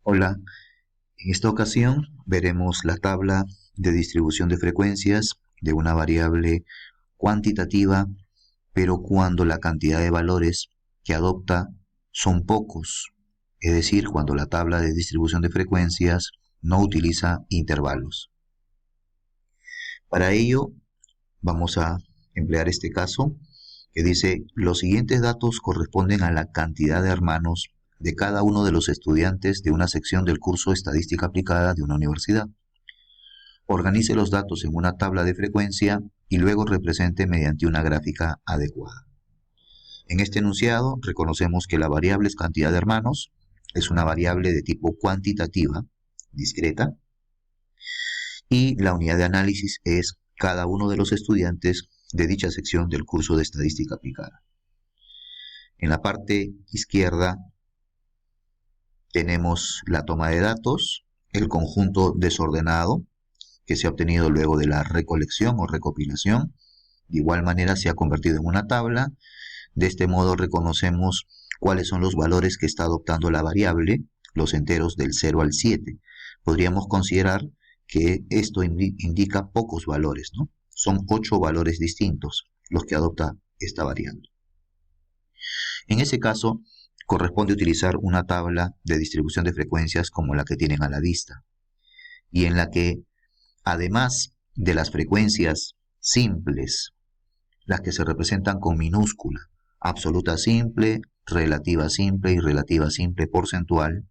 Hola, en esta ocasión veremos la tabla de distribución de frecuencias de una variable cuantitativa, pero cuando la cantidad de valores que adopta son pocos, es decir, cuando la tabla de distribución de frecuencias no utiliza intervalos. Para ello vamos a emplear este caso que dice: los siguientes datos corresponden a la cantidad de hermanos de cada uno de los estudiantes de una sección del curso Estadística Aplicada de una universidad. Organice los datos en una tabla de frecuencia y luego represente mediante una gráfica adecuada. En este enunciado reconocemos que la variable es cantidad de hermanos, es una variable de tipo cuantitativa, discreta, y la unidad de análisis es cada uno de los estudiantes de dicha sección del curso de Estadística Aplicada. En la parte izquierda tenemos la toma de datos, el conjunto desordenado que se ha obtenido luego de la recolección o recopilación. De igual manera se ha convertido en una tabla. De este modo reconocemos cuáles son los valores que está adoptando la variable, los enteros del 0 al 7. Podríamos considerar que esto indica pocos valores, ¿no? Son 8 valores distintos los que adopta esta variable. En ese caso, corresponde utilizar una tabla de distribución de frecuencias como la que tienen a la vista, y en la que, además de las frecuencias simples, las que se representan con minúscula, absoluta simple, relativa simple y relativa simple porcentual,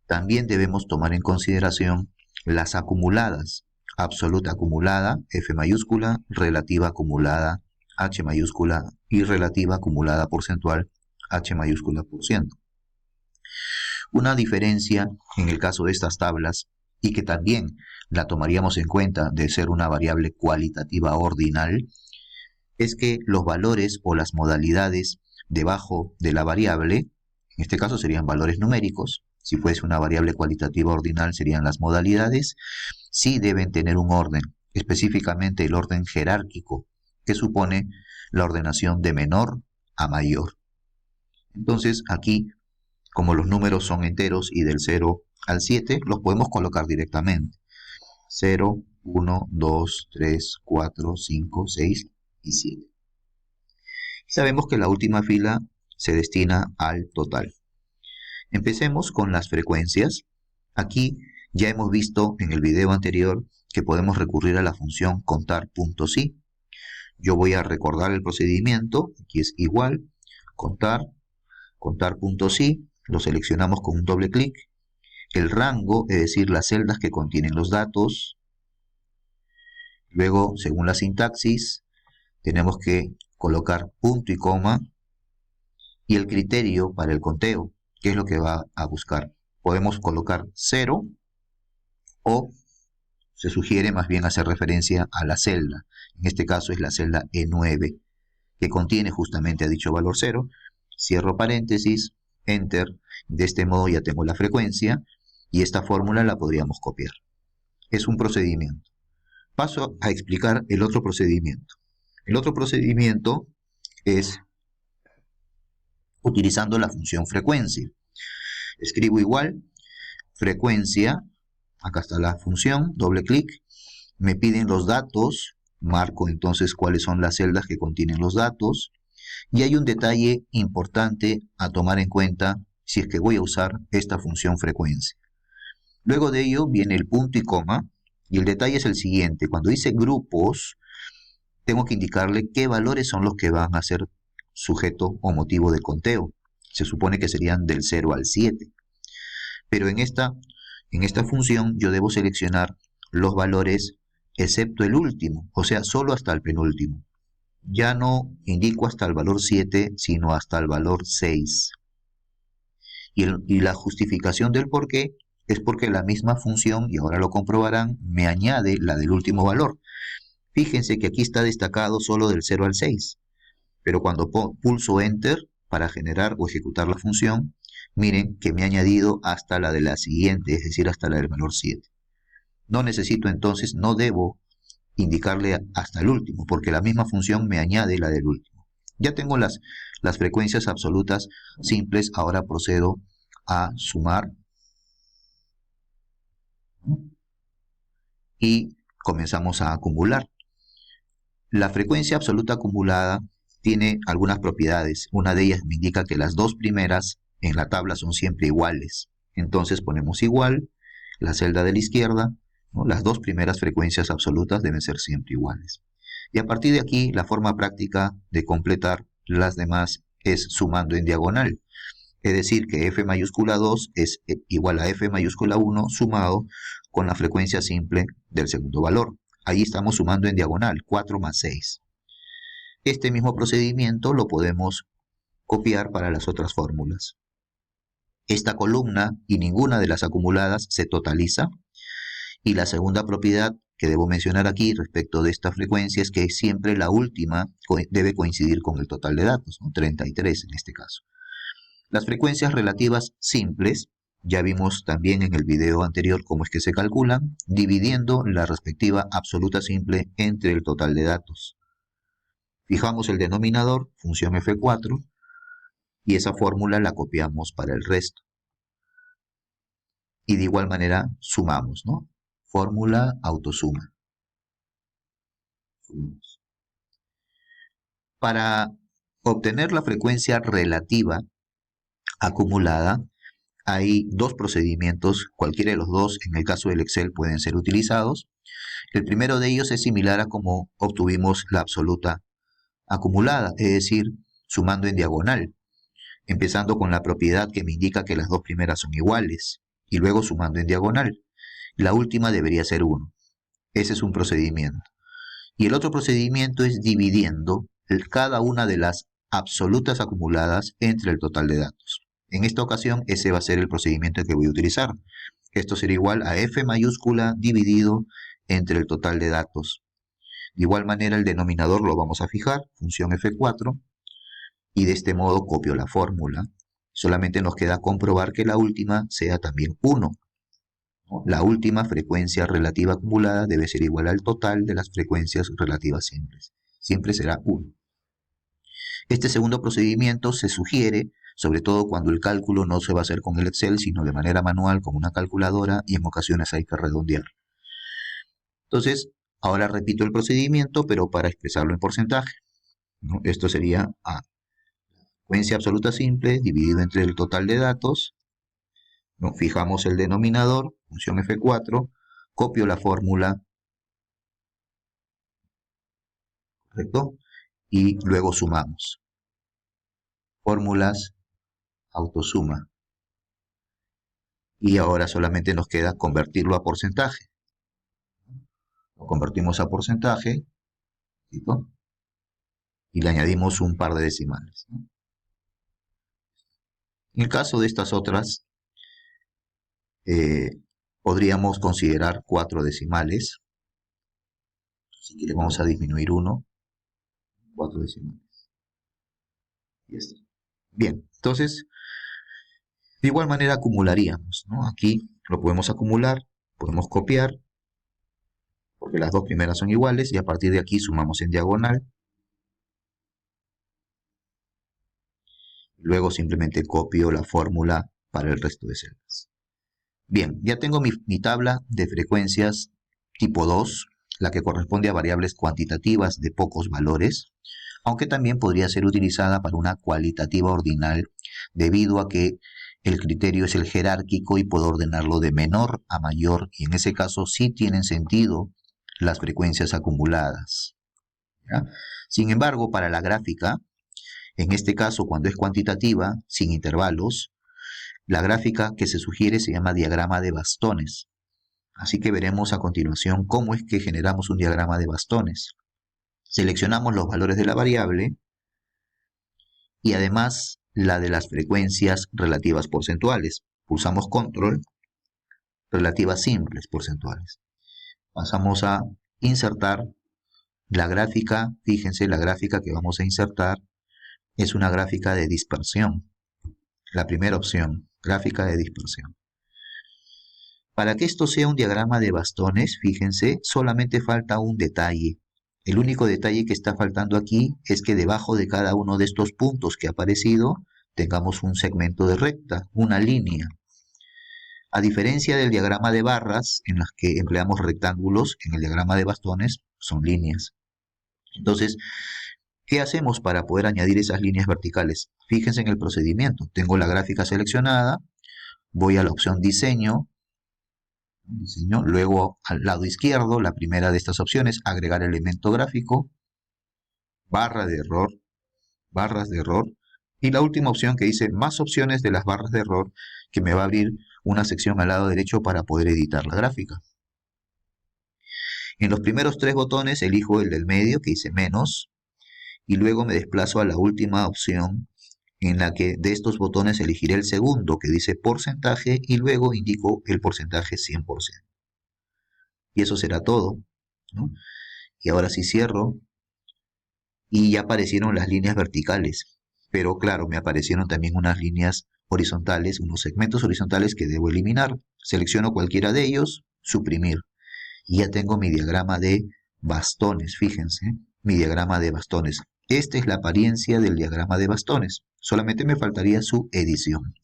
también debemos tomar en consideración las acumuladas: absoluta acumulada, F mayúscula, relativa acumulada, H mayúscula, y relativa acumulada porcentual, H mayúscula por ciento. Una diferencia en el caso de estas tablas, y que también la tomaríamos en cuenta de ser una variable cualitativa ordinal, es que los valores o las modalidades debajo de la variable, en este caso serían valores numéricos, si fuese una variable cualitativa ordinal serían las modalidades, sí deben tener un orden, específicamente el orden jerárquico, que supone la ordenación de menor a mayor. Entonces aquí, como los números son enteros y del 0 al 7, los podemos colocar directamente. 0, 1, 2, 3, 4, 5, 6 y 7. Sabemos que la última fila se destina al total. Empecemos con las frecuencias. Aquí ya hemos visto en el video anterior que podemos recurrir a la función contar.si. Yo voy a recordar el procedimiento. Aquí es igual, contar.si, lo seleccionamos con un doble clic. El rango, es decir, las celdas que contienen los datos. Luego, según la sintaxis, tenemos que colocar punto y coma. Y el criterio para el conteo, ¿qué es lo que va a buscar? Podemos colocar 0 o se sugiere más bien hacer referencia a la celda. En este caso es la celda E9, que contiene justamente a dicho valor 0. Cierro paréntesis, enter. De este modo ya tengo la frecuencia y esta fórmula la podríamos copiar. Es un procedimiento. Paso a explicar el otro procedimiento. El otro procedimiento es utilizando la función frecuencia. Escribo igual, frecuencia, acá está la función, doble clic, me piden los datos, marco entonces cuáles son las celdas que contienen los datos, y hay un detalle importante a tomar en cuenta si es que voy a usar esta función frecuencia. Luego de ello viene el punto y coma, y el detalle es el siguiente: cuando dice grupos, tengo que indicarle qué valores son los que van a ser sujeto o motivo de conteo. Se supone que serían del 0 al 7. Pero en esta función yo debo seleccionar los valores excepto el último, o sea, solo hasta el penúltimo. Ya no indico hasta el valor 7, sino hasta el valor 6. Y la justificación del por qué es porque la misma función, y ahora lo comprobarán, me añade la del último valor. Fíjense que aquí está destacado solo del 0 al 6. Pero cuando pulso Enter para generar o ejecutar la función, miren que me ha añadido hasta la de la siguiente, es decir, hasta la del valor 7. No necesito entonces, no debo indicarle hasta el último, porque la misma función me añade la del último. Ya tengo las frecuencias absolutas simples. Ahora procedo a sumar y comenzamos a acumular. La frecuencia absoluta acumulada tiene algunas propiedades. Una de ellas me indica que las dos primeras en la tabla son siempre iguales. Entonces ponemos igual, la celda de la izquierda, ¿no? Las dos primeras frecuencias absolutas deben ser siempre iguales. Y a partir de aquí, la forma práctica de completar las demás es sumando en diagonal. Es decir, que f mayúscula 2 es igual a f mayúscula 1 sumado con la frecuencia simple del segundo valor. Ahí estamos sumando en diagonal, 4 más 6. Este mismo procedimiento lo podemos copiar para las otras fórmulas. Esta columna y ninguna de las acumuladas se totaliza. Y la segunda propiedad que debo mencionar aquí respecto de esta frecuencia es que siempre la última debe coincidir con el total de datos, ¿no? 33 en este caso. Las frecuencias relativas simples, ya vimos también en el video anterior cómo es que se calculan, dividiendo la respectiva absoluta simple entre el total de datos. Fijamos el denominador, función F4, y esa fórmula la copiamos para el resto. Y de igual manera sumamos, ¿no? Fórmula autosuma. Para obtener la frecuencia relativa acumulada, hay dos procedimientos, cualquiera de los dos, en el caso del Excel, pueden ser utilizados. El primero de ellos es similar a como obtuvimos la absoluta acumulada, es decir, sumando en diagonal, empezando con la propiedad que me indica que las dos primeras son iguales, y luego sumando en diagonal. La última debería ser 1. Ese es un procedimiento. Y el otro procedimiento es dividiendo cada una de las absolutas acumuladas entre el total de datos. En esta ocasión, ese va a ser el procedimiento que voy a utilizar. Esto será igual a f mayúscula dividido entre el total de datos. De igual manera, el denominador lo vamos a fijar, función F4, y de este modo copio la fórmula. Solamente nos queda comprobar que la última sea también 1. La última frecuencia relativa acumulada debe ser igual al total de las frecuencias relativas simples. Siempre será 1. Este segundo procedimiento se sugiere, sobre todo cuando el cálculo no se va a hacer con el Excel, sino de manera manual con una calculadora, y en ocasiones hay que redondear. Entonces, ahora repito el procedimiento, pero para expresarlo en porcentaje, ¿no? Esto sería A. Frecuencia absoluta simple dividido entre el total de datos. ¿No? Fijamos el denominador, función F4, copio la fórmula, ¿correcto? Y luego sumamos. Fórmulas, autosuma. Y ahora solamente nos queda convertirlo a porcentaje. Lo convertimos a porcentaje, ¿sí? Y le añadimos un par de decimales, ¿no? En el caso de estas otras, podríamos considerar 4 decimales. Así que le vamos a disminuir 1, 4 decimales. Y está. Bien, entonces, de igual manera acumularíamos, ¿no? Aquí lo podemos acumular, podemos copiar, porque las dos primeras son iguales, y a partir de aquí sumamos en diagonal. Luego simplemente copio la fórmula para el resto de celdas. Bien, ya tengo mi tabla de frecuencias tipo 2, la que corresponde a variables cuantitativas de pocos valores, aunque también podría ser utilizada para una cualitativa ordinal, debido a que el criterio es el jerárquico y puedo ordenarlo de menor a mayor, y en ese caso sí tienen sentido las frecuencias acumuladas, ¿ya? Sin embargo, para la gráfica, en este caso cuando es cuantitativa, sin intervalos, la gráfica que se sugiere se llama diagrama de bastones. Así que veremos a continuación cómo es que generamos un diagrama de bastones. Seleccionamos los valores de la variable y además la de las frecuencias relativas porcentuales. Pulsamos control, relativas simples porcentuales. Pasamos a insertar la gráfica. Fíjense, la gráfica que vamos a insertar es una gráfica de dispersión. La primera opción, gráfica de dispersión. Para que esto sea un diagrama de bastones, fíjense, solamente falta un detalle. El único detalle que está faltando aquí es que debajo de cada uno de estos puntos que ha aparecido, tengamos un segmento de recta, una línea. A diferencia del diagrama de barras, en las que empleamos rectángulos, en el diagrama de bastones son líneas. Entonces, ¿qué hacemos para poder añadir esas líneas verticales? Fíjense en el procedimiento. Tengo la gráfica seleccionada, voy a la opción diseño, luego al lado izquierdo, la primera de estas opciones, agregar elemento gráfico, barra de error, barras de error, y la última opción que dice más opciones de las barras de error, que me va a abrir una sección al lado derecho para poder editar la gráfica. En los primeros tres botones elijo el del medio que dice menos, y luego me desplazo a la última opción en la que de estos botones elegiré el segundo que dice porcentaje y luego indico el porcentaje 100%. Y eso será todo, ¿no? Y ahora sí cierro y ya aparecieron las líneas verticales, pero claro, me aparecieron también unas líneas horizontales, unos segmentos horizontales que debo eliminar. Selecciono cualquiera de ellos, suprimir, y ya tengo mi diagrama de bastones, fíjense, mi diagrama de bastones. Esta es la apariencia del diagrama de bastones, solamente me faltaría su edición.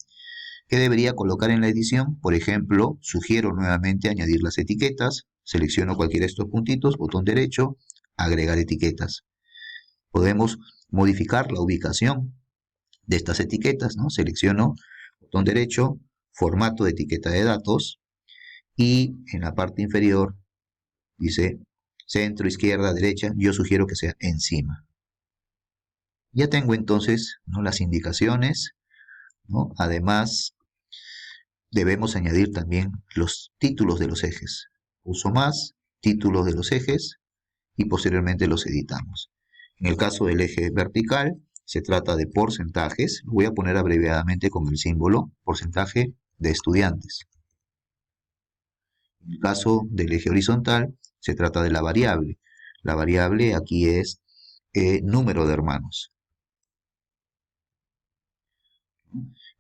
¿Qué debería colocar en la edición? Por ejemplo, sugiero nuevamente añadir las etiquetas, selecciono cualquiera de estos puntitos, botón derecho, agregar etiquetas. Podemos modificar la ubicación de estas etiquetas, ¿no? Selecciono, botón derecho, formato de etiqueta de datos, y en la parte inferior dice centro, izquierda, derecha, yo sugiero que sea encima. Ya tengo entonces, ¿no?, las indicaciones, ¿no? Además, debemos añadir también los títulos de los ejes. Uso más, títulos de los ejes, y posteriormente los editamos. En el caso del eje vertical, se trata de porcentajes. Lo voy a poner abreviadamente con el símbolo porcentaje de estudiantes. En el caso del eje horizontal, se trata de la variable. La variable aquí es número de hermanos.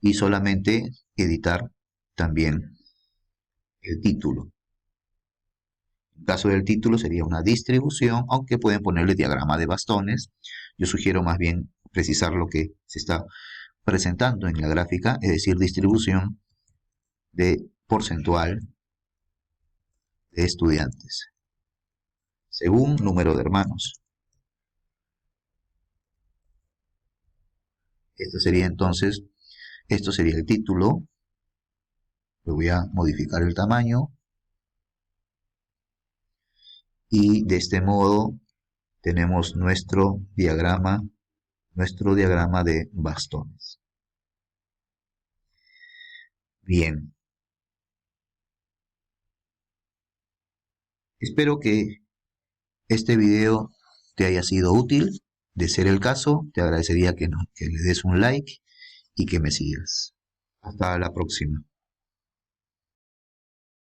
Y solamente editar también el título. En el caso del título sería una distribución, aunque pueden ponerle diagrama de bastones. Yo sugiero más bien precisar lo que se está presentando en la gráfica, es decir, distribución de porcentual de estudiantes según número de hermanos. Esto sería entonces, esto sería el título. Le voy a modificar el tamaño y de este modo tenemos nuestro diagrama de bastones. Bien. Espero que este video te haya sido útil. De ser el caso, te agradecería que le des un like y que me sigas. Hasta la próxima.